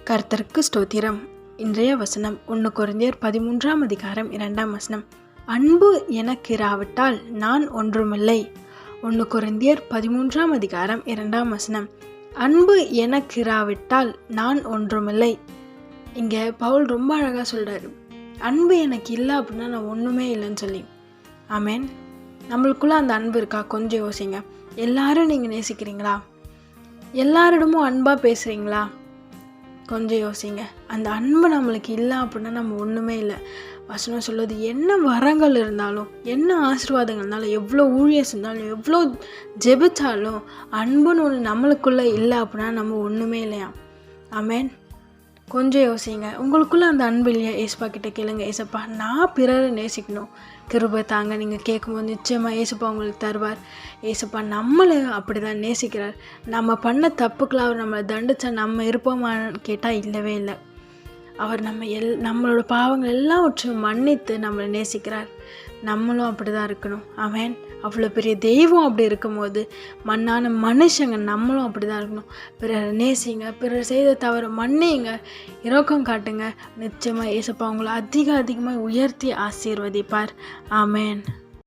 கர்த்தருக்கு ஸ்தோத்திரம். இன்றைய வசனம் 1 கொரிந்தியர் 13ஆம் அதிகாரம் 2ஆம் வசனம். அன்பு எனக்கு இராவிட்டால் நான் ஒன்றுமில்லை. 1 கொரிந்தியர் 13ஆம் அதிகாரம் 2ஆம் வசனம். அன்பு எனக்கு இராவிட்டால் நான் ஒன்றுமில்லை. இங்கே பவுல் ரொம்ப அழகாக சொல்கிறாரு, அன்பு எனக்கு இல்லை அப்படின்னா நான் ஒன்றுமே இல்லைன்னு சொல்லி. ஆமேன். நம்மளுக்குள்ளே அந்த அன்பு இருக்கா? கொஞ்சம் யோசிங்க. எல்லாரும் நீங்கள் நேசிக்கிறீங்களா? எல்லாரிடமும் அன்பாக பேசுகிறீங்களா? கொஞ்சம் யோசிங்க. அந்த அன்பு நம்மளுக்கு இல்லை அப்படின்னா நம்ம ஒன்றுமே இல்லை. வசனம் சொல்லுது, என்ன வரங்கள் இருந்தாலும், என்ன ஆசீர்வாதங்கள் இருந்தாலும், எவ்வளோ ஊழியம் செஞ்சாலும், எவ்வளோ ஜெபிச்சாலும் அன்புன்னு ஒன்று நம்மளுக்குள்ளே இல்லை அப்படின்னா நம்ம ஒன்றுமே இல்லையா? ஆமேன். கொஞ்சம் யோசிங்க. உங்களுக்குள்ளே அந்த அன்பு இல்லையா? ஏசப்பா கிட்ட கேளுங்க, ஏசப்பா நான் பிறரை நேசிக்கணும், கிருபை தாங்க. நீங்கள் கேட்கும்போது நிச்சயமாக ஏசப்பா உங்களுக்கு தருவார். ஏசப்பா நம்மளை அப்படி தான் நேசிக்கிறார். நம்ம பண்ண தப்புக்களை அவர் நம்மளை தண்டிச்சா நம்ம இருப்போமான்னு கேட்டால் இல்லவே இல்லை. அவர் நம்மளோட பாவங்கள் எல்லாவற்றையும் மன்னித்து நம்மளை நேசிக்கிறார். நம்மளும் அப்படி தான் இருக்கணும். ஆமென். அவ்வளோ பெரிய தெய்வம் அப்படி இருக்கும்போது மண்ணான மனுஷங்க நம்மளும் அப்படி தான் இருக்கணும். பிறர் நேசிங்க, பிறர் செய்த தவறு மன்னிங்க, இரக்கம் காட்டுங்க. நிச்சயமாக ஏசப்பா உங்களை அதிகமாக உயர்த்தி ஆசீர்வதிப்பார். ஆமென்.